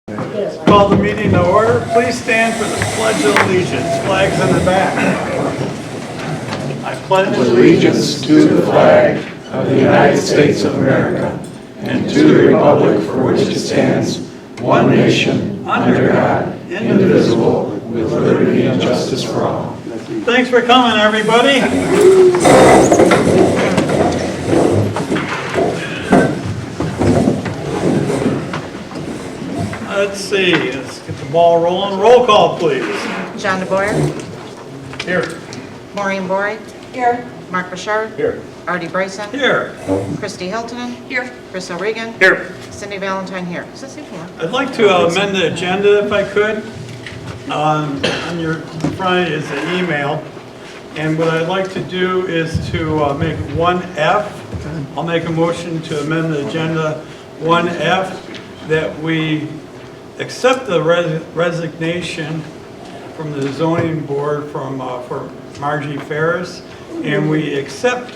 Call the meeting to order. Please stand for the Pledge of Allegiance. Flags in the back. I pledge allegiance to the flag of the United States of America and to the republic for which it stands, one nation, under God, indivisible, with liberty and justice for all. Thanks for coming, everybody. Let's see. Let's get the ball rolling. Roll call, please. John DeBoer. Here. Maureen Bory. Here. Mark Bouchard. Here. Artie Bryson. Here. Christy Hiltonen. Here. Chris O'Regan. Here. Cindy Valentine here. Is this here? I'd like to amend the agenda if I could. On your front is an email. And what I'd like to do is to make 1F. I'll make a motion to amend the agenda 1F that we accept the resignation from the zoning board for Margie Ferris, and we accept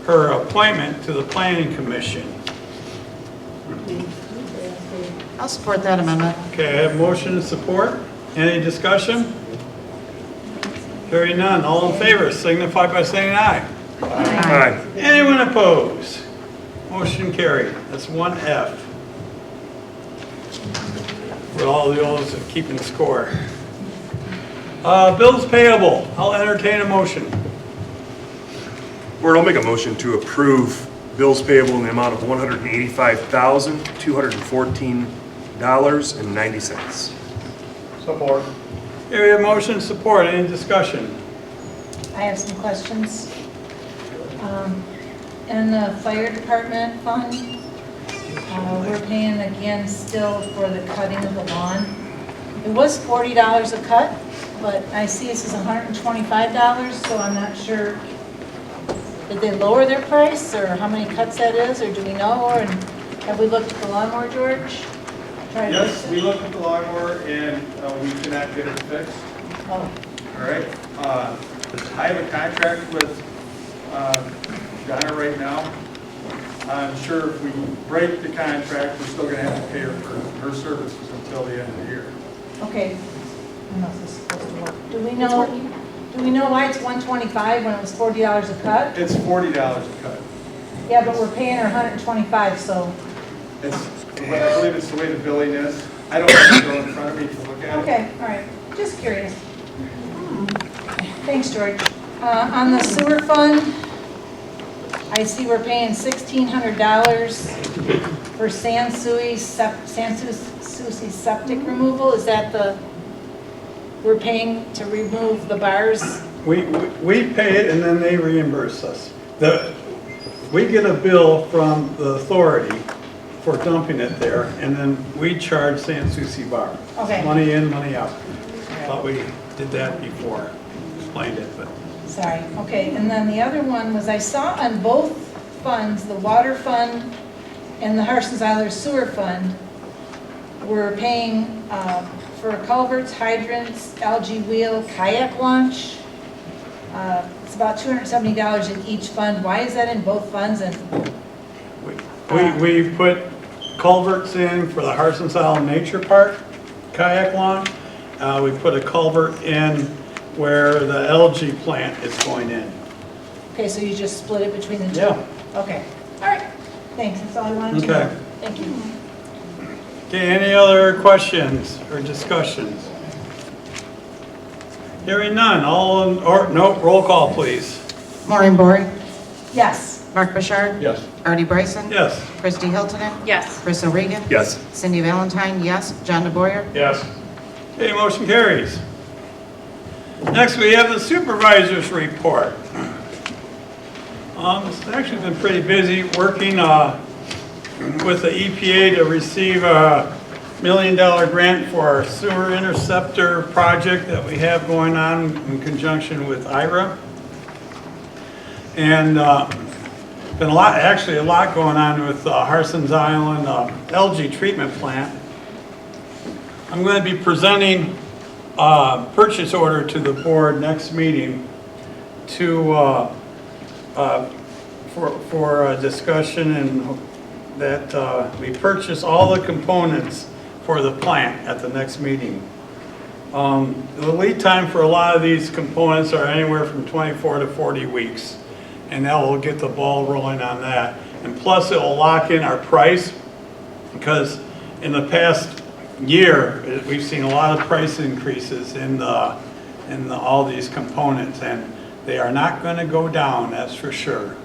her appointment to the planning commission. I'll support that amendment. Okay, I have motion and support. Any discussion? Hearing none. All in favor signify by saying aye. Aye. Anyone opposed? Motion carried. That's 1F. For all those that keeping score. Bills payable. I'll entertain a motion. Board, I'll make a motion to approve bills payable in the amount of $185,214.90. Support. Here we have motion support. Any discussion? I have some questions. In the fire department fund, we're paying again still for the cutting of the lawn. It was $40 a cut, but I see this is $125, so I'm not sure. Did they lower their price, or how many cuts that is, or do we know? Or have we looked at the lawnmower, George? Yes, we looked at the lawnmower and we cannot get it fixed. Oh, All right. I have a contract with Donna right now. I'm sure if we break the contract, we're still going to have to pay her for her services until the end of the year. okay. I don't know if this is supposed to work. Do we know why it's $125 when it was $40 a cut? It's $40 a cut. Yeah, but we're paying her $125, so. I believe it's the way the billing is. I don't have to go in front of me to look at it. Okay, all right, just curious. Thanks, George. On the sewer fund, I see we're paying $1,600 for Sanssouci septic removal. Is that we're paying to remove the bars? We pay it and then they reimburse us. We get a bill from the authority for dumping it there, and then we charge Sanssouci Bar. Okay. Money in, money out. Thought we did that before, explained it, but. Sorry, okay, and then the other one was I saw on both funds, the water fund and the Harsens sewer fund, we're paying for culverts, hydrants, algae wheel, kayak launch. It's about $270 in each fund. Why is that in both funds? And We put culverts in for the Harsens Island Nature Park kayak launch. We put a culvert in where the algae plant is going in. okay, so you just split it between the two? Yeah. Okay, all right, thanks, that's all I wanted to Okay. know. Thank you. Okay, any other questions or discussions? Hearing none, roll call, please. Maureen Bory. Yes, Mark Bouchard. Yes. Artie Bryson. Yes. Christy Hiltonen. yes. Chris O'Regan. Yes. Cindy Valentine, yes. John DeBoer. Yes. Okay, motion carries. Next, we have the supervisor's report. It's actually been pretty busy working with the EPA to receive a $1 million grant for our sewer interceptor project that we have going on in conjunction with IRA. And been a lot going on with Harsens Island algae treatment plant. I'm going to be presenting a purchase order to the board next meeting to for a discussion, and that we purchase all the components for the plant at the next meeting. The lead time for a lot of these components are anywhere from 24 to 40 weeks, and that will get the ball rolling on that. And plus, it will lock in our price, because in the past year, we've seen a lot of price increases in all these components, and they are not going to go down, that's for sure.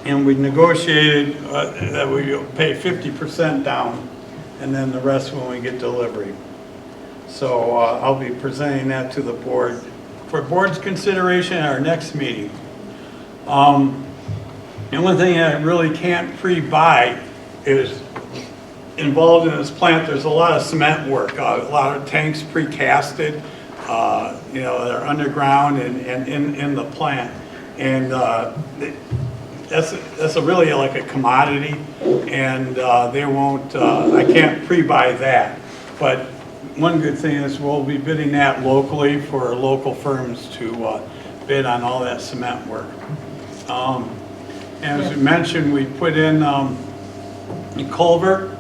And we negotiated that we pay 50% down, and then the rest when we get delivery. So I'll be presenting that to the board for board's consideration at our next meeting. And one thing I really can't pre-buy is involved in this plant. There's a lot of cement work, a lot of tanks pre-casted, you know, they're underground and in the plant. And that's really like a commodity, and they won't, I can't pre-buy that. But one good thing is we'll be bidding that locally for local firms to bid on all that cement work. And as we mentioned, we put in a culvert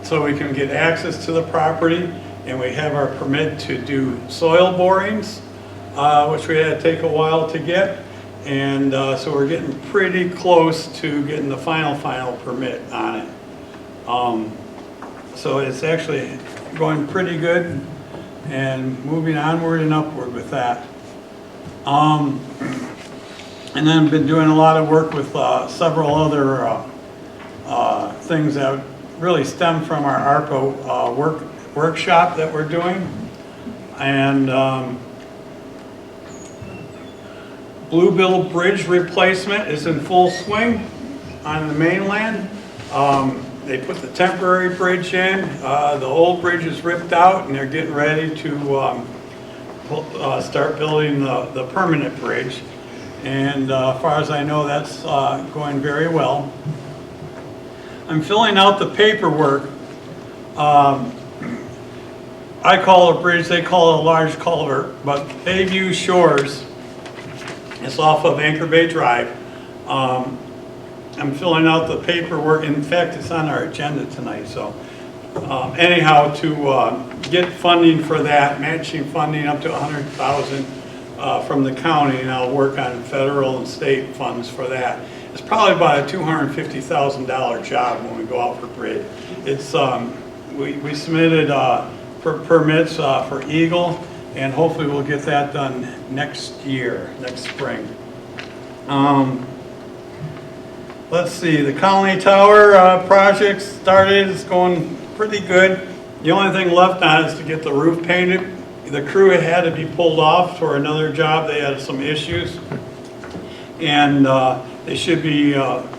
so we can get access to the property, and we have our permit to do soil borings, which we had to take a while to get. And so we're getting pretty close to getting the final permit on it. So it's actually going pretty good and moving onward and upward with that. And then been doing a lot of work with several other things that really stem from our ARPA workshop that we're doing. And Bluebill Bridge replacement is in full swing on the mainland. They put the temporary bridge in. The old bridge is ripped out, and they're getting ready to start building the permanent bridge. And as far as I know, that's going very well. I'm filling out the paperwork. I call it a bridge, they call it a large culvert, but Bayview Shores, it's off of Anchor Bay Drive. I'm filling out the paperwork. In fact, it's on our agenda tonight. So anyhow, to get funding for that, matching funding up to $100,000 from the county, and I'll work on federal and state funds for that. It's probably about a $250,000 job when we go out for bid. It's we submitted permits for Eagle, and hopefully we'll get that done next year, next spring. Let's see, the Colony Tower project started. It's going pretty good. The only thing left on it is to get the roof painted. The crew had to be pulled off for another job. They had some issues, and they should be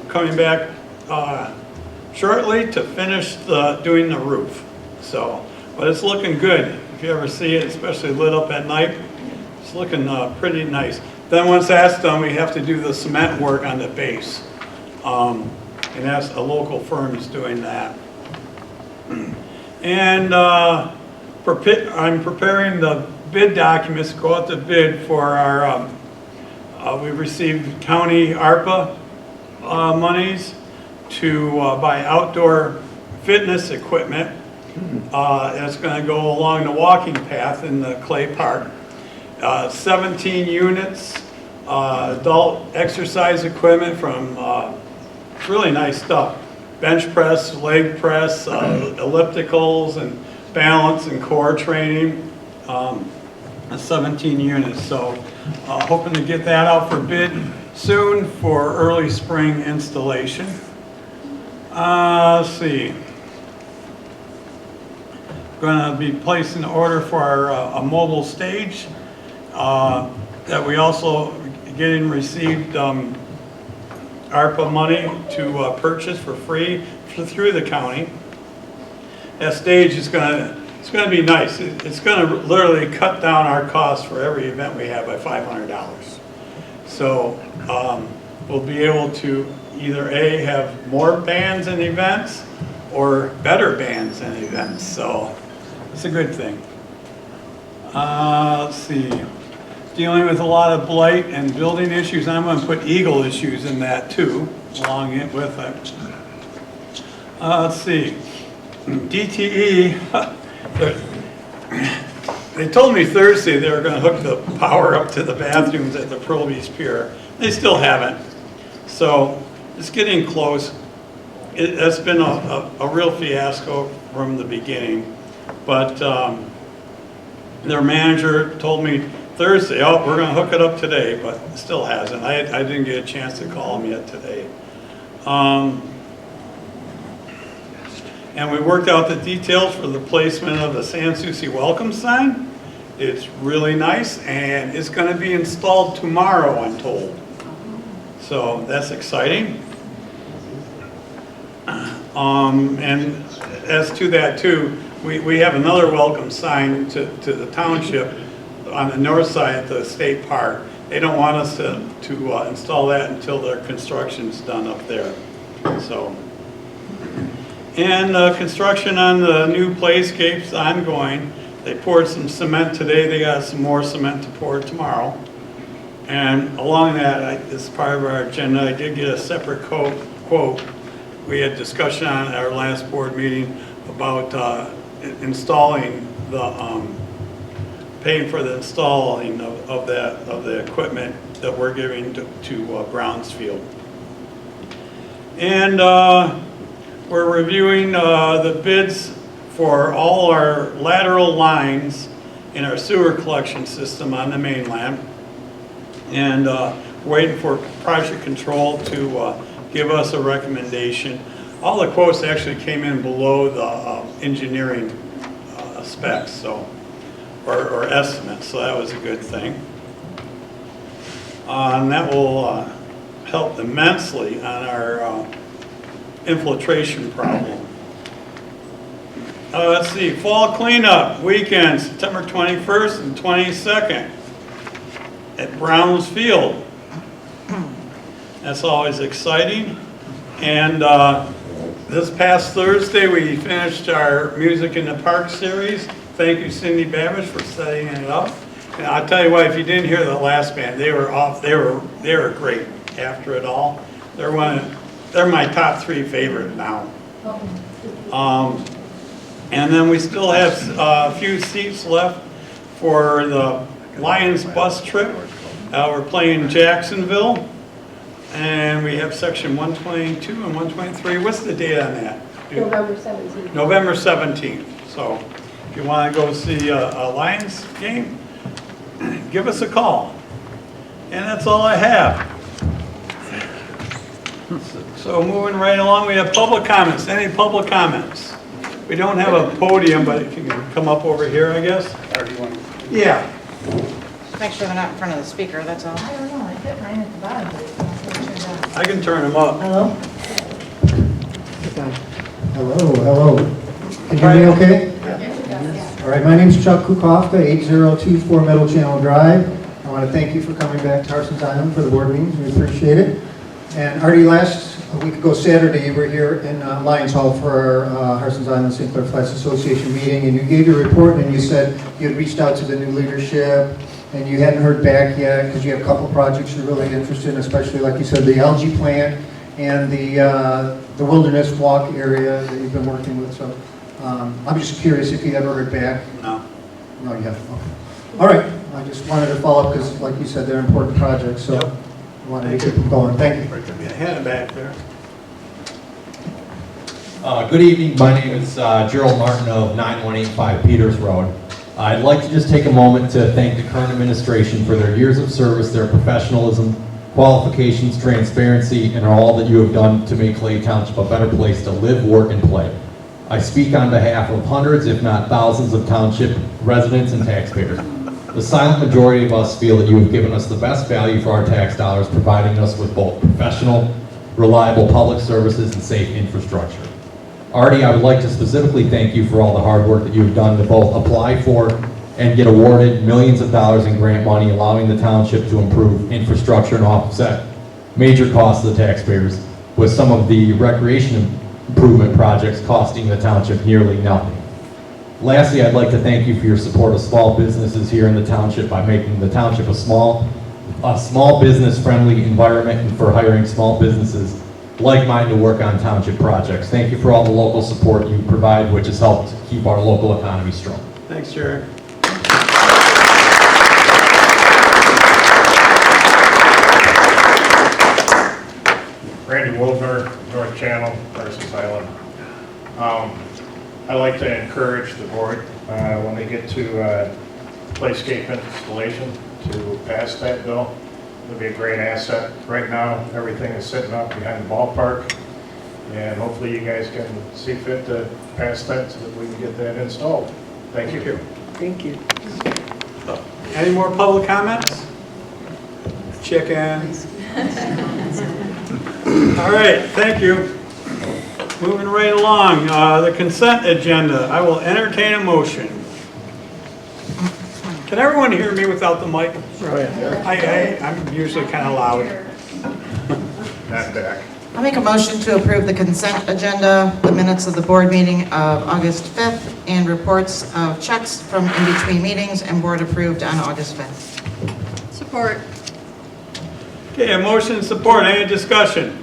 coming back shortly to finish doing the roof. So, but it's looking good. If you ever see it, especially lit up at night, it's looking pretty nice. Then once that's done, we have to do the cement work on the base. And that's a local firm is doing that. And I'm preparing the bid documents to go out to bid for our, we received county ARPA monies to buy outdoor fitness equipment. It's going to go along the walking path in the Clay Park. 17 units, adult exercise equipment from really nice stuff. Bench press, leg press, ellipticals, and balance and core training. 17 units. So hoping to get that out for bid soon for early spring installation. Let's see. Going to be placing an order for our, a mobile stage that we also received ARPA money to purchase for free through the county. That stage is it's going to be nice. It's going to literally cut down our costs for every event we have by $500. So we'll be able to either A, have more bands and events, or better bands and events. So it's a good thing. Let's see. Dealing with a lot of blight and building issues. I'm going to put Eagle issues in that too, along with it. Let's see, DTE, they told me Thursday they were gonna hook the power up to the bathrooms at the Pearl Beach Pier. They still haven't. So it's getting close. It's been a real fiasco from the beginning. But their manager told me Thursday, oh, we're gonna hook it up today, but it still hasn't. I didn't get a chance to call them yet today. And we worked out the details for the placement of the San Souci welcome sign. It's really nice, and it's going to be installed tomorrow, I'm told. So that's exciting. And as to that too, we have another welcome sign to the township on the north side at the state park. They don't want us to install that until their construction's done up there. So. And construction on the new playscape's ongoing. They poured some cement today. They got some more cement to pour tomorrow. And along that, as part of our agenda, I did get a separate quote. We had discussion on our last board meeting about installing the, paying for the installing of the equipment that we're giving to Brownsfield. And we're reviewing the bids for all our lateral lines in our sewer collection system on the mainland. And waiting for project control to give us a recommendation. All the quotes actually came in below the engineering specs, so or estimates, so that was a good thing. And that will help immensely on our infiltration problem. Let's see, fall cleanup weekend, September 21st and 22nd at Browns Field. That's always exciting. And this past Thursday we finished our Music in the Park series. Thank you, Cindy Babbage, for setting it up. And I'll tell you what, if you didn't hear the last band, they were off. They were great after it all. They're my top 3 favorite now. And then we still have a few seats left for the Lions bus trip. We're playing Jacksonville, and we have section 122 and 123. What's the date on that? November 17th. November 17th. So if you want to go see a Lions game, give us a call. And that's all I have. So moving right along, we have public comments. Any public comments? We don't have a podium, but if you can come up over here, I guess. Yeah. Make sure they're not in front of the speaker, that's all. I don't know, I hit mine at the bottom, but it's not turned on. I can turn them up. Hello? Hello. Can you hear me okay? All right, my name's Chuck Kukofka, 8024 Middle Channel Drive. I want to thank you for coming back to Harsens Island for the board meetings. We appreciate it. And Artie, last week ago Saturday, you were here in Lions Hall for our Harsens Island St. Clair Flats Association meeting, and you gave your report and you said you had reached out to the new leadership and you hadn't heard back yet because you have a couple projects you're really interested in, especially like you said, the algae plant and the wilderness walk area that you've been working with. So I'm just curious if you ever heard back. No. No, you haven't. Okay. All right. I just wanted to follow up because, like you said, they're important projects. So. Yep. I wanted to keep them going. Thank you. Hand it back there. Good evening. My name is Gerald Martin of 9185 Peters Road. I'd like to just take a moment to thank the current administration for their years of service, their professionalism, qualifications, transparency, and all that you have done to make Clay Township a better place to live, work, and play. I speak on behalf of hundreds, if not thousands, of township residents and taxpayers. The silent majority of us feel that you have given us the best value for our tax dollars, providing us with both professional, reliable public services and safe infrastructure. Artie, I would like to specifically thank you for all the hard work that you have done to both apply for and get awarded millions of dollars in grant money, allowing the township to improve infrastructure and offset major costs to the taxpayers, with some of the recreation improvement projects costing the township nearly nothing. Lastly, I'd like to thank you for your support of small businesses here in the township by making the township a small business friendly environment and for hiring small businesses like mine to work on township projects. Thank you for all the local support you provide, which has helped keep our local economy strong. Thanks, Jerry. Randy Wildner, North Channel, Harsens Island. I'd like to encourage the board, when they get to playscape installation, to pass that bill. It'll be a great asset. Right now, everything is sitting up behind the ballpark, and hopefully you guys can see fit to pass that so that we can get that installed. Thank you. Thank you. Any more public comments? Chickens. All right, thank you. Moving right along, the consent agenda. I will entertain a motion. Can everyone hear me without the mic? I'm usually kind of loud. Not back. I'll make a motion to approve the consent agenda, the minutes of the board meeting of August 5th, and reports of checks from in-between meetings and board approved on August 5th. Support. Okay, a motion and support. Any discussion?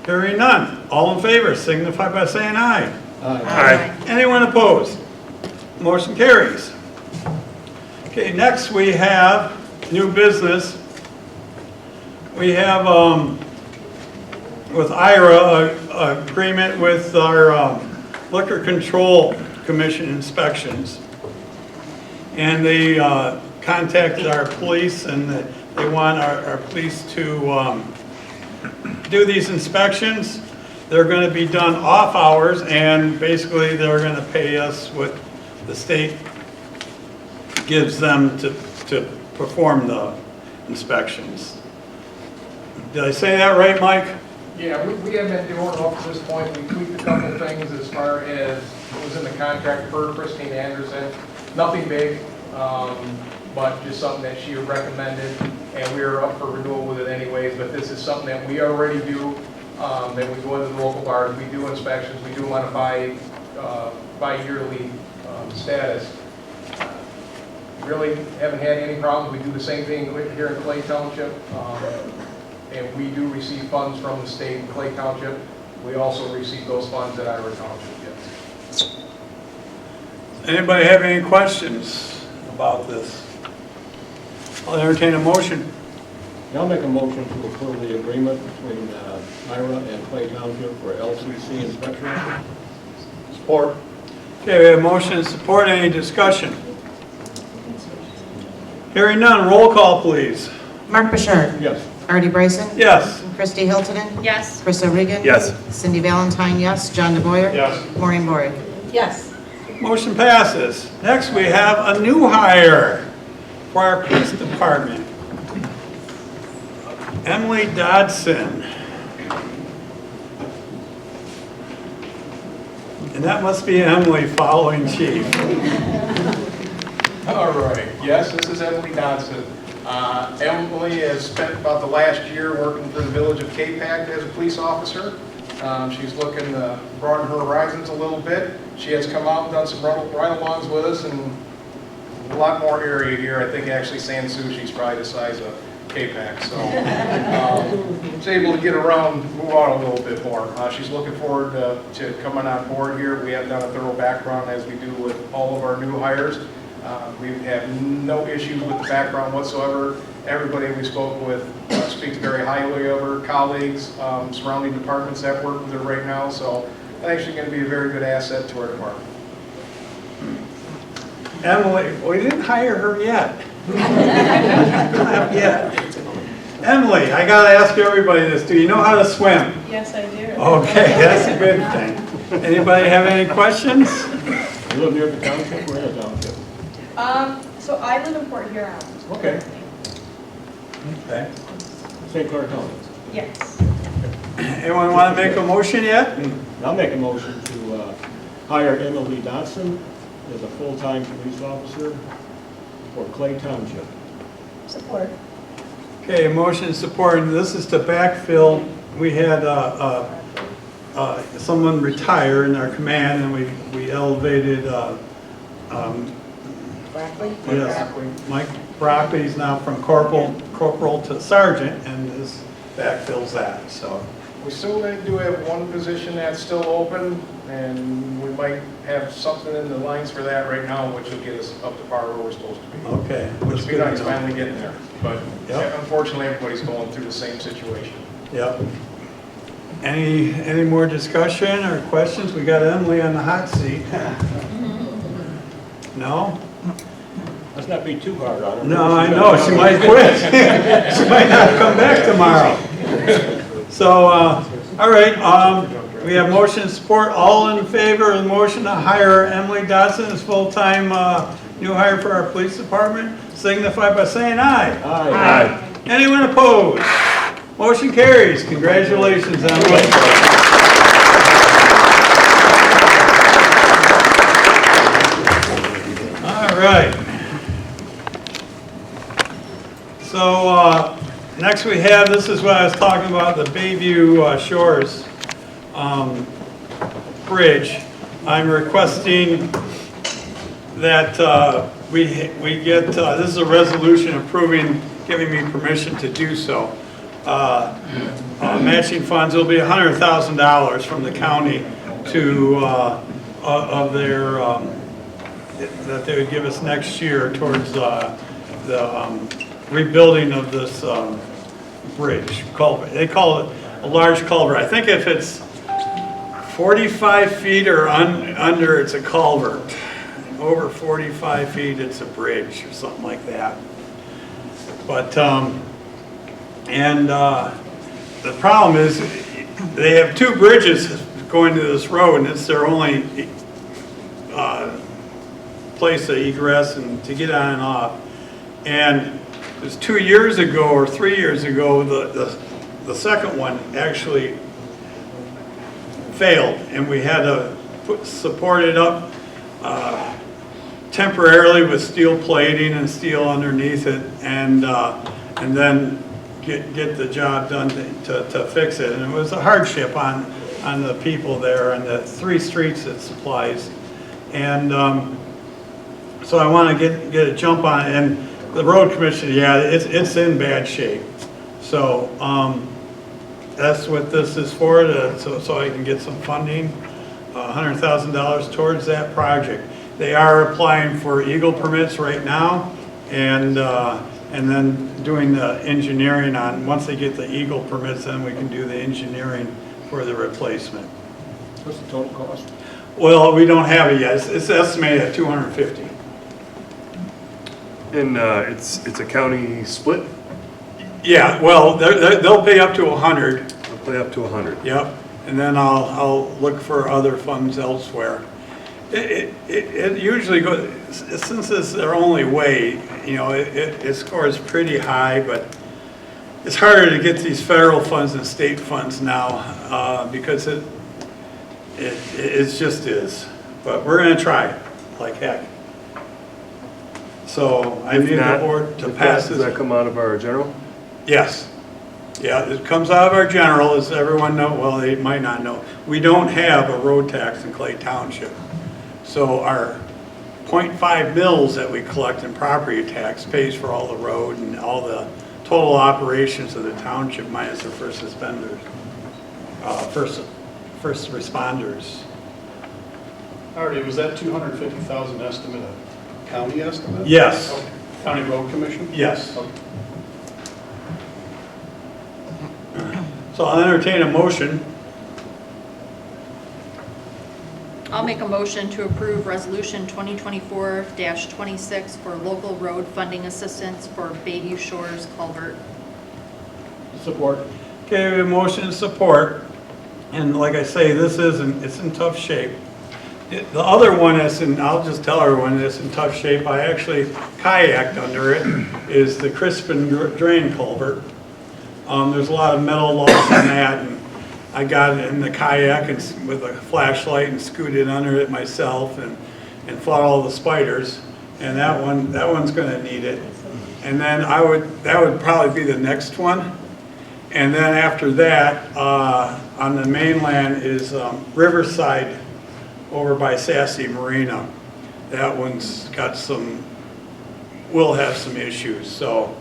Hearing none. All in favor signify by saying aye. Aye. Anyone opposed? Motion carries. Okay, next we have new business. We have with IRA an agreement with our Liquor Control Commission inspections. And they contacted our police, and they want our police to do these inspections. They're going to be done off hours, and basically they're going to pay us what the state gives them to perform the inspections. Did I say that right, Mike? Yeah, we have been doing up to this point. We tweaked a couple things as far as what was in the contract for Christine Anderson. Nothing big, but just something that she recommended, and we are up for renewal with it anyways. But this is something that we already do. Then we go into the local bars, we do inspections, we do them on a bi-yearly status. Really haven't had any problems. We do the same thing here in Clay Township. And we do receive funds from the state in Clay Township. We also receive those funds at Ira Township, yes. Anybody have any questions about this? I'll entertain a motion. I'll make a motion to approve the agreement between Ira and Clay Township for LCC inspection. Support. Okay, we have motion and support. Any discussion? Hearing none, roll call, please. Mark Bouchard. Yes. Artie Bryson. Yes. Christy Hiltonen. Yes. Chris O'Regan. Yes. Cindy Valentine, yes. John DeBoyer. Yes. Maureen Bory. Yes. Motion passes. Next, we have a new hire for our police department. Emily Dodson. And that must be Emily following chief. All right, yes, this is Emily Dodson. Emily has spent about the last year working for the village of K-Pac as a police officer. She's looking to broaden her horizons a little bit. She has come out and done some ride-alongs with us, and a lot more area here. I think actually San Sushi's probably the size of K-Pac, so she's able to get around, move out a little bit more. She's looking forward to coming on board here. We have done a thorough background as we do with all of our new hires. We've had no issues with the background whatsoever. Everybody we spoke with speaks very highly of her, colleagues, surrounding departments that work with her right now, so I think she's going to be a very good asset to our department. Emily, we didn't hire her yet. Not yet. Emily, I gotta ask everybody this. Do you know how to swim? Yes, I do. Okay, that's a good thing. Anybody have any questions? You live near the township or in the township? So I live in Port Huron. Okay. Okay. St. Clair County. Yes. Anyone want to make a motion yet? I'll make a motion to hire Emily Dodson as a full-time police officer for Clay Township. Support. Okay, motion and support. And this is to backfill. We had someone retire in our command, and we elevated Mike Brockley. He's now from corporal to sergeant, and is backfills that, so. We still do have one position that's still open, and we might have something in the lines for that right now, which will get us up to par where we're supposed to be. Okay. Which would be nice, finally getting there. But Yep. unfortunately, everybody's going through the same situation. Yep. Any more discussion or questions? We got Emily on the hot seat. No? Let's not be too hard on her. No, I know, she might quit. She might not come back tomorrow. So, all right, we have motion and support. All in favor of the motion to hire Emily Dodson as full-time new hire for our police department, signify by saying aye. Aye. Anyone opposed? Motion carries. Congratulations, Emily. All right. So next we have, this is what I was talking about, the Bayview Shores Bridge. I'm requesting that we get, this is a resolution approving, giving me permission to do so. Matching funds will be $100,000 from the county to, of their, that they would give us next year towards the rebuilding of this bridge culvert. They call it a large culvert. I think if it's 45 feet or under, it's a culvert. Over 45 feet, it's a bridge or something like that. But, the problem is they have two bridges going to this road, and it's their only place of egress and to get on and off. And it was 2 years ago or 3 years ago, the second one actually failed, and we had to support it up temporarily with steel plating and steel underneath it, and then get the job done to fix it. And it was a hardship on the people there and the 3 streets it supplies. And so I want to get a jump on it. And the road commission, yeah, it's in bad shape. So that's what this is for, so I can get some funding, $100,000 towards that project. They are applying for Eagle permits right now, and then doing the engineering on, once they get the Eagle permits, then we can do the engineering for the replacement. What's the total cost? Well, we don't have it yet. It's estimated at $250,000. And it's a county split? Yeah, well, they'll pay up to $100,000. I'll play up to 100. Yep, and then I'll look for other funds elsewhere. It usually goes, since it's their only way, you know, it scores pretty high, but it's harder to get these federal funds and state funds now because it just is. But we're going to try, like heck. So I need the board to pass this. Does that come out of our general? Yes. Yeah, it comes out of our general, as everyone know, well, they might not know. We don't have a road tax in Clay Township. So our 0.5 mils that we collect in property tax pays for all the road and all the total operations of the township minus the first responders. First responders. Artie, was that 250,000 estimate a county estimate? Yes. Okay. County Road Commission? Yes. Okay. So I'll entertain a motion. I'll make a motion to approve Resolution 2024-26 for local road funding assistance for Bayview Shores Culvert. Support. Okay, we have motion and support. And like I say, it's in tough shape. The other one that's in, I'll just tell everyone it's in tough shape, I actually kayaked under it, is the Crispin Drain Culvert. There's a lot of metal loss in that, and I got in the kayak and with a flashlight and scooted under it myself and fought all the spiders. And that one's going to need it. And then that would probably be the next one. And then after that, on the mainland is Riverside over by Sassy Marina. That one's got will have some issues. So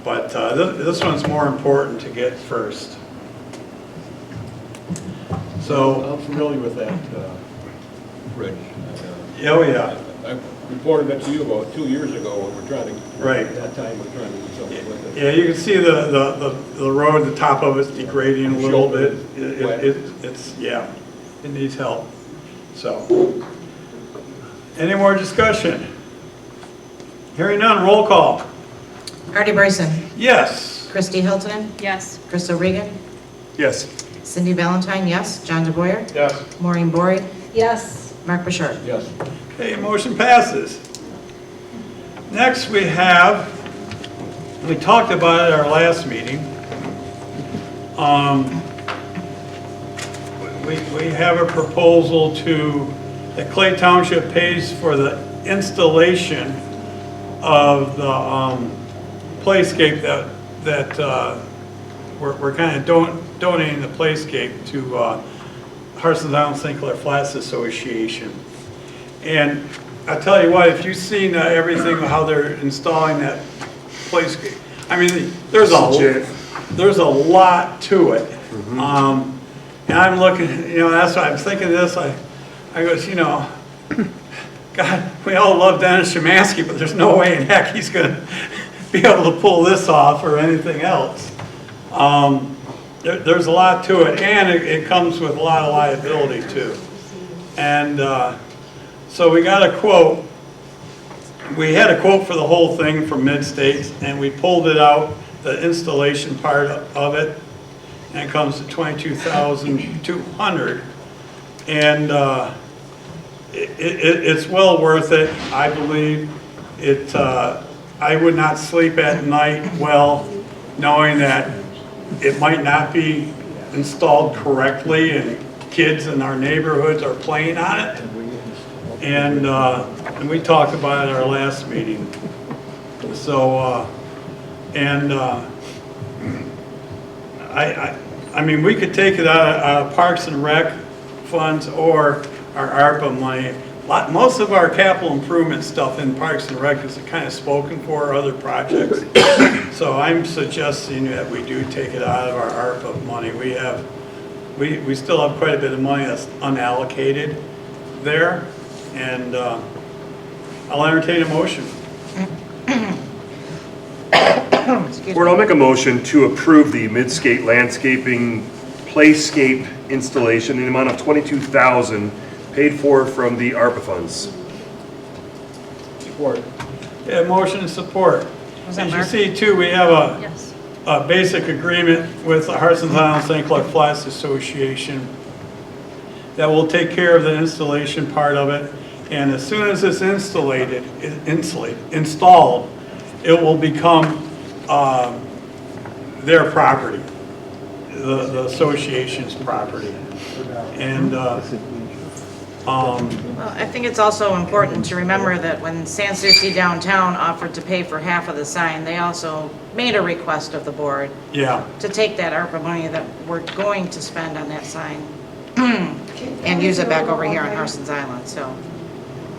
But this one's more important to get first. So, I'm familiar with that bridge. oh yeah, I reported that to you about 2 years ago when we're trying to, right. at that time, we're trying to do something with it. Yeah, you can see the road, the top of it's degrading a little bit. It's, yeah, it needs help. So, any more discussion? Hearing none, roll call. Artie Bryson, Yes. Christy Hilton, Yes. Crystal Regan, Yes. Cindy Valentine, yes. John DeBoyer, Yes. Maureen Bory, Yes. Mark Bouchard. Yes. Okay, motion passes. Next we have, we talked about it at our last meeting. We have a proposal that Clay Township pays for the installation of the playscape that we're kind of donating the playscape to Harsens Island St. Clair Flats Association. And I tell you what, if you've seen everything, how they're installing that playscape, I mean, there's a lot to it. And I'm looking, that's why I'm thinking of this. I goes, God, we all love Dennis Szymanski, but there's no way in heck he's going to be able to pull this off or anything else. There's a lot to it, and it comes with a lot of liability too. And so we got a quote. We had a quote for the whole thing from Mid-States, and we pulled it out, the installation part of it, and it comes to $22,200. And it's well worth it, I believe. I would not sleep at night well knowing that it might not be installed correctly and kids in our neighborhoods are playing on it. And we talked about it at our last meeting. So, I mean, we could take it out of Parks and Rec funds or our ARPA money. Most of our capital improvement stuff in Parks and Rec is kind of spoken for other projects. So I'm suggesting that we do take it out of our ARPA money. We still have quite a bit of money that's unallocated there, and I'll entertain a motion. Board, I'll make a motion to approve the Mid-Skate Landscaping Playscape installation in the amount of $22,000 paid for from the ARPA funds. Support. Yeah, motion and support. Was that As you Mark? see too, we have Yes. a basic agreement with the Harsens Island St. Clair Flats Association that will take care of the installation part of it. And as soon as it's installed, it will become their property, the association's property. And Well, I think it's also important to remember that when San Souci Downtown offered to pay for half of the sign, they also made a request of the board yeah, to take that ARPA money that we're going to spend on that sign and use it back over here on Harsens Island, so.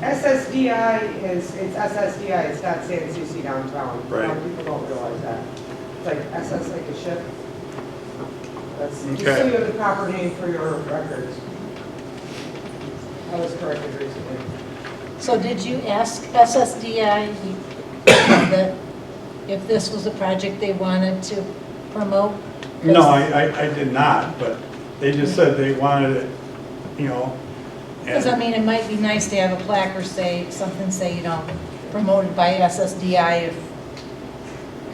SSDI it's SSDI, it's not San Souci Downtown. Right. A lot of people don't realize that. It's like SS like a ship. That's, just so Okay. you have the proper name for your records. That was corrected recently. So did you ask SSDI that if this was a project they wanted to promote? no, I did not, but they just said they wanted it, Because, I mean, it might be nice to have a plaque or say, promoted by SSDI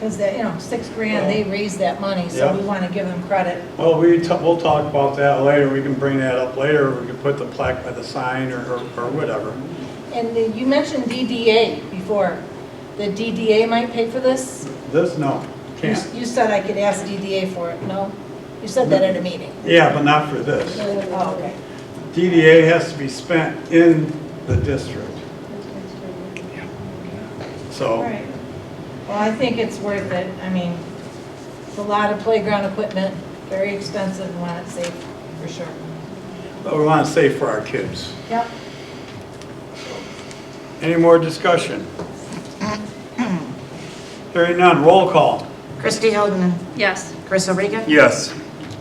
because they, $6,000, they raised that money, so Yeah. we want to give them credit. well, we'll talk about that later. We can bring that up later. We can put the plaque by the sign or whatever. And you mentioned DDA before. The DDA might pay for this? This, no, can't. You said I could ask DDA for it, no? You said that at a meeting. Yeah, but not for this. Oh, okay. DDA has to be spent in the district. So, All right. Well, I think it's worth it. I mean, it's a lot of playground equipment, very expensive, and want it safe, for sure. but we want to save for our kids. Yep. Any more discussion? Hearing none, roll call. Christy Hilton. Yes. Chris O'Regan. Yes.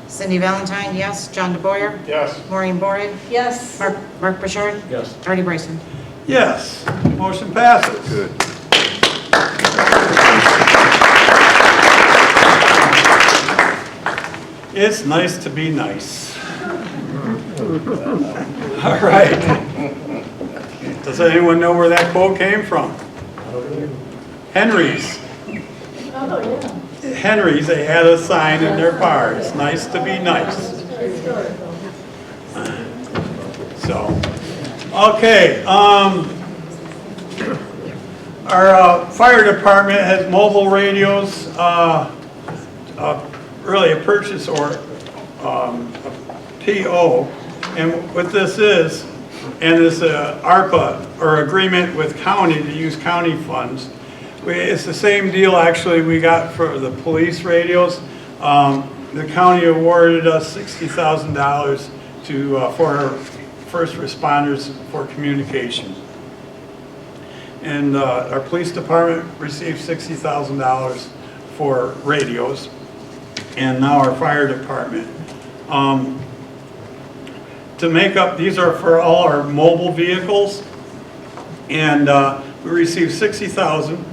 Cindy Valentine, yes. John DeBoyer. Yes. Maureen Bory. Yes. Mark Bouchard. Yes. Artie Bryson. Yes, motion passes. Good. It's nice to be nice. All right. Does anyone know where that quote came from? Henry's. Henry's, they had a sign in their bar, it's nice to be nice. So, okay, our fire department has mobile radios, really a purchase or a PO. And what this is, and this ARPA or agreement with county to use county funds. It's the same deal actually we got for the police radios. The county awarded us $60,000 to for our first responders for communication. And our police department received $60,000 for radios, and now our fire department. To make up, these are for all our mobile vehicles, and we received $60,000.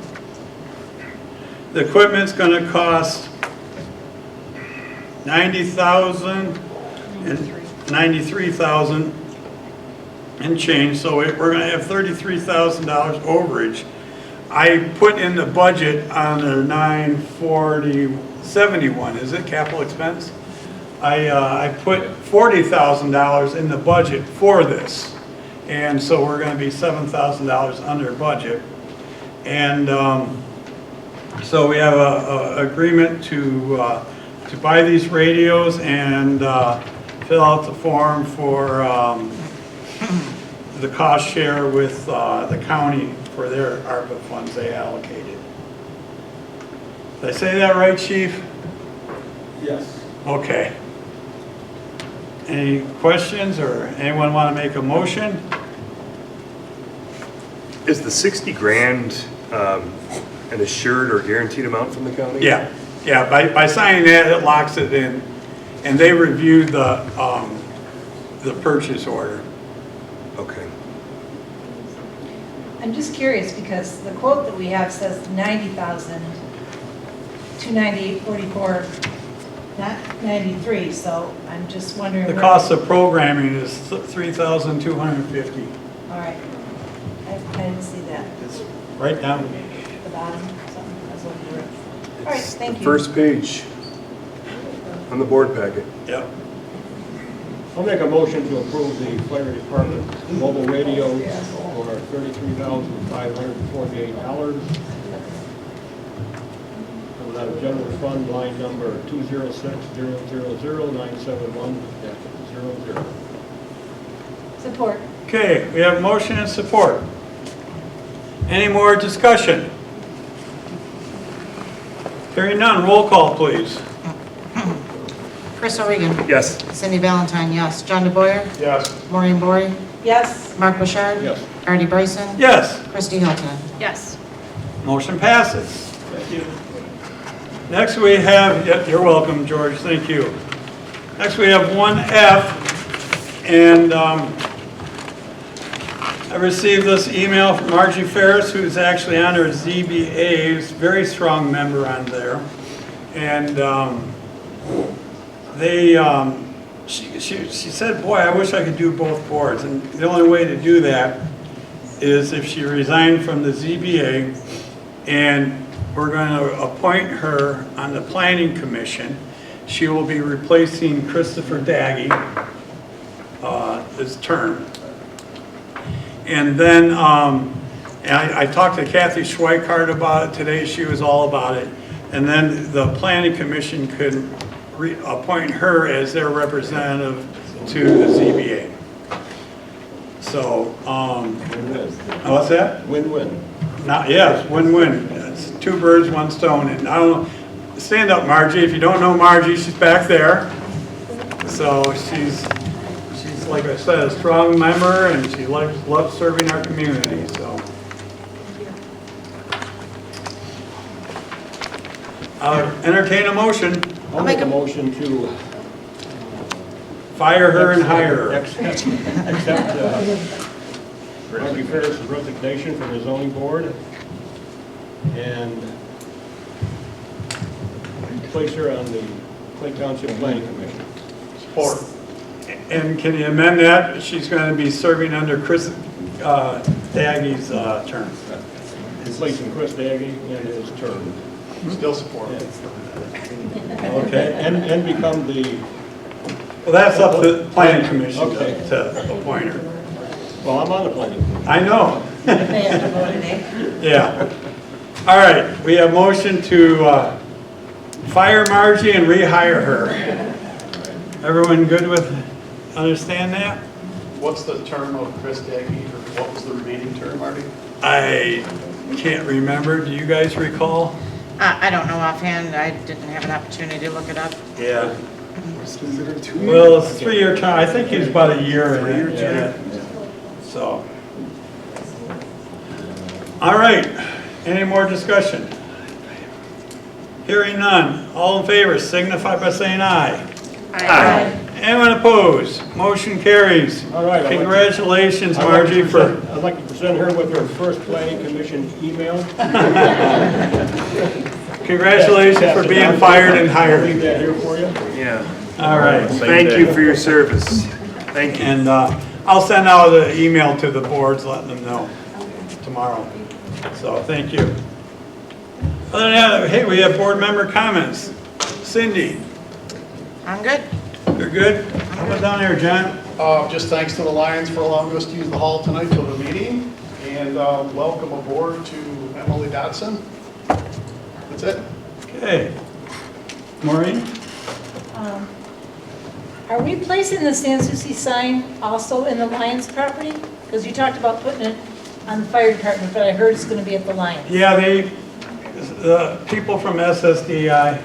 The equipment's going to cost $90,000 and $93,000 and change, so we're going to have $33,000 overage. I put in the budget on the 94071, is it capital expense? I put $40,000 in the budget for this, and so we're going to be $7,000 under budget. And so we have a agreement to buy these radios and fill out the form for the cost share with the county for their ARPA funds they allocated. Did I say that right, Chief? Yes. Okay. Any questions or anyone want to make a motion? Is the 60 grand an assured or guaranteed amount from the county? Yeah, yeah. By signing that, it locks it in, and they reviewed the purchase order. Okay. I'm just curious because the quote that we have says 90,000, 298.44, not 93. So I'm just wondering. The cost of programming is $3,250. All right, I didn't see that. It's right down. The bottom, something. I was looking for it. All right, thank you. First page on the board packet. Yep. I'll make a motion to approve the fire department mobile radio for $33,548. Comes out of general fund line number 206000971-00. Support. Okay, we have motion and support. Any more discussion? Hearing none, roll call, please. Chris O'Regan. Yes. Cindy Valentine, yes. John DeBoyer. Yes. Maureen Bory. Yes. Mark Bouchard. Yes. Artie Bryson. Yes, Christy Hilton. Yes. motion passes. Thank you. Next we have, yep, you're welcome, George, thank you. Next we have 1F, and I received this email from Margie Ferris, who's actually on her ZBA, who's a very strong member on there. And she said, boy, I wish I could do both boards. And the only way to do that is if she resigned from the ZBA, and we're going to appoint her on the Planning Commission. She will be replacing Christopher Daggy, his term. And then I talked to Kathy Schweikart about it today. She was all about it. And then the Planning Commission could appoint her as their representative to the ZBA. So, what's that? Win-win. Yes, win-win. It's two birds, one stone. And I don't know, stand up, Margie. If you don't know Margie, she's back there. So she's like I said, a strong member, and she loves serving our community. So. I'll entertain a motion. I'll make a motion to Fire her and hire her. accept Margie Ferris's resignation from the zoning board and place her on the Clay Township Planning Commission. Support. And can you amend that? She's going to be serving under Chris Daggy's term. Replacing Chris Daggy in his term. Still support. Okay. And become the, Well, that's up to the planning commission Okay. to appoint her. well, I'm on the planning commission. I know. They have to vote today. Yeah. All right, we have motion to fire Margie and rehire her. Everyone good with, understand that? What's the term of Chris Daggy, or what was the remaining term, Marty? I can't remember. Do you guys recall? I don't know offhand. I didn't have an opportunity to look it up. Yeah. Well, it's a 3-year term. I think he's about a year in it. Yeah. So. All right. Any more discussion? Hearing none. All in favor signify by saying aye. Aye. Anyone opposed? Motion carries. All right. Congratulations, Margie, for... I'd like to present her with her first planning commission email. Congratulations for being fired and hired. Leave that here for you. Yeah. All right. Thank you for your service. Thank you. And I'll send out an email to the boards letting them know tomorrow. So, thank you. Other than that, hey, we have board member comments. Cindy, I'm good. you're good? How about down there, John? Just thanks to the Lions for allowing us to use the hall tonight for the meeting, and welcome aboard to Emily Dotson. That's it. Okay. Maureen? Are we placing the San Souci sign also in the Lions property? Because you talked about putting it on the fire department, but I heard it's going to be at the Lions. Yeah, the people from SSDI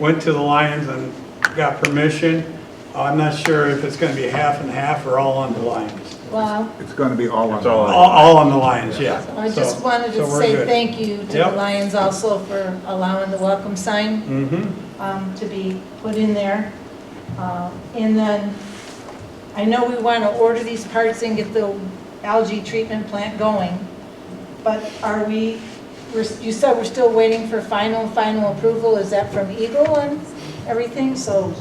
went to the Lions and got permission. I'm not sure if it's going to be half and half or all on the Lions. Well, It's going to be all on. All on the Lions, yeah. I just So- wanted so to we're say good. thank you to the Yep. Lions also for allowing the welcome sign Mm-hmm. to be put in there. And then, I know we want to order these parts and get the algae treatment plant going, but are we, you said we're still waiting for final approval, is that from Eagle and everything? So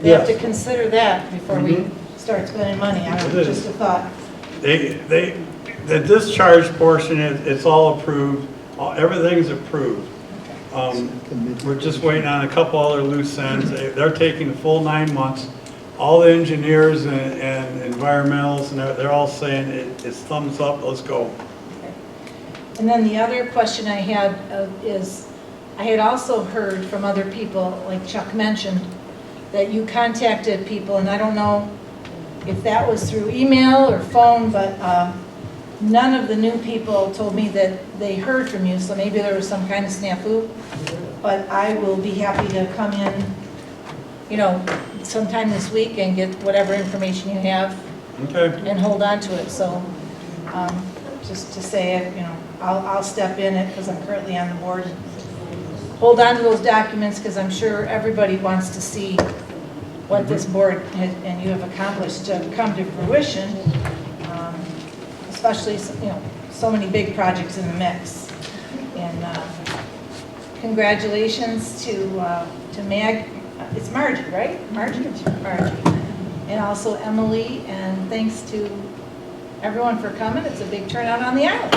we have to Yes. consider that before we Mhm. start spending money, I don't It know, is. just a thought. The discharge portion, it's all approved, everything's approved. We're just waiting on a couple other loose ends. They're taking the full 9 months. All the engineers and environmentals, and they're all saying it's thumbs up, let's go. And then the other question I had is, I had also heard from other people, like Chuck mentioned, that you contacted people, and I don't know if that was through email or phone, but none of the new people told me that they heard from you, so maybe there was some kind of snafu. But I will be happy to come in, sometime this week and get whatever information you have Okay. and hold on to it. So just to say, I'll step in it because I'm currently on the board. Hold on to those documents because I'm sure everybody wants to see what this board and you have accomplished to come to fruition, especially, so many big projects in the mix. And congratulations to Mag, it's Margie, right? Margie? Margie. And also Emily, and thanks to everyone for coming. It's a big turnout on the island.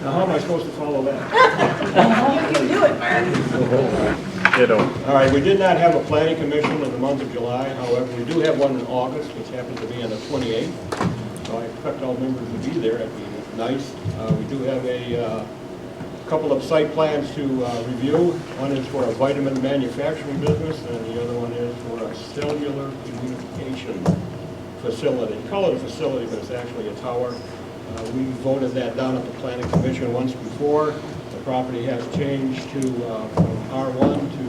Now, how am I supposed to follow that? You can do it, Margie. Ditto. All right, we did not have a planning commission in the month of July. However, we do have one in August, which happens to be on the 28th. So I expect all members to be there. That'd be nice. We do have a couple of site plans to review. One is for a vitamin manufacturing business, and the other one is for a cellular communication facility. Call it a facility, but it's actually a tower. We voted that down at the planning commission once before. The property has changed to from R1 to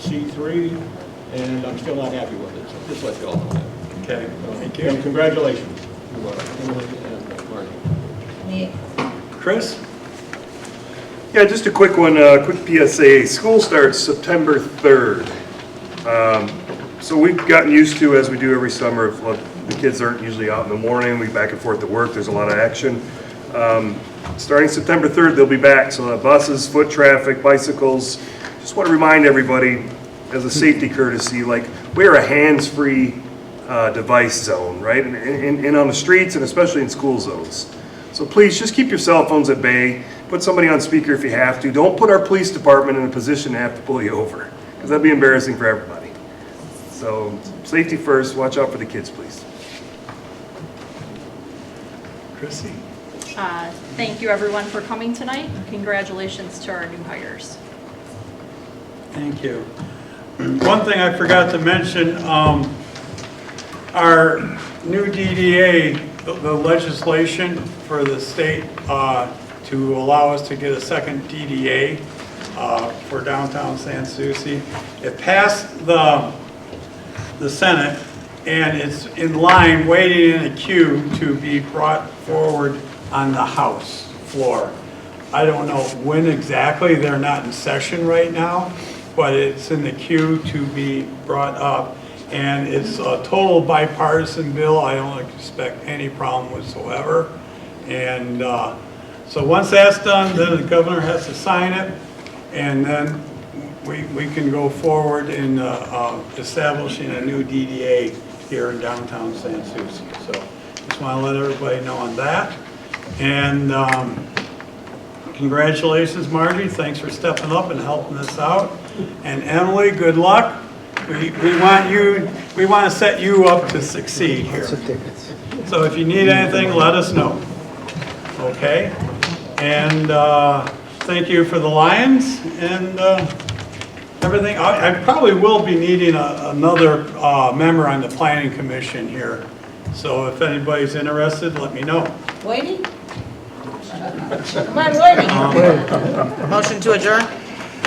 C3, and I'm still not happy with it. So just let you all know that. Okay, thank you. And congratulations to Emily and Marty. Chris? Yeah, just a quick one, quick PSA. School starts September 3rd. So we've gotten used to, as we do every summer, if the kids aren't usually out in the morning, we back and forth to work, there's a lot of action. Starting September 3rd, they'll be back, so buses, foot traffic, bicycles. Just want to remind everybody, as a safety courtesy, like, we're a hands-free device zone, right? And on the streets, and especially in school zones. So please, just keep your cell phones at bay. Put somebody on speaker if you have to. Don't put our police department in a position to have to pull you over, because that'd be embarrassing for everybody. So, safety first, watch out for the kids, please. Chrissy? Thank you, everyone, for coming tonight. Congratulations to our new hires. Thank you. One thing I forgot to mention, our new DDA, the legislation for the state to allow us to get a second DDA for downtown San Souci, it passed the Senate, and it's in line, waiting in a queue to be brought forward on the House floor. I don't know when exactly, they're not in session right now, but it's in the queue to be brought up. And it's a total bipartisan bill. I don't expect any problem whatsoever. And so once that's done, then the governor has to sign it, and then we can go forward in establishing a new DDA here in downtown San Souci. So just want to let everybody know on that. And congratulations, Margie. Thanks for stepping up and helping us out. And Emily, good luck. We want to set you up to succeed here. So if you need anything, let us know. Okay? And thank you for the Lions and everything. I probably will be needing another member on the Planning Commission here. So if anybody's interested, let me know. Whitey? Come on, Whitey. Motion to adjourn?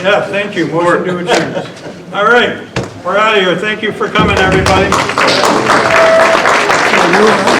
Yeah, thank you. Motion to adjourn. All right, we're out of here. Thank you for coming, everybody.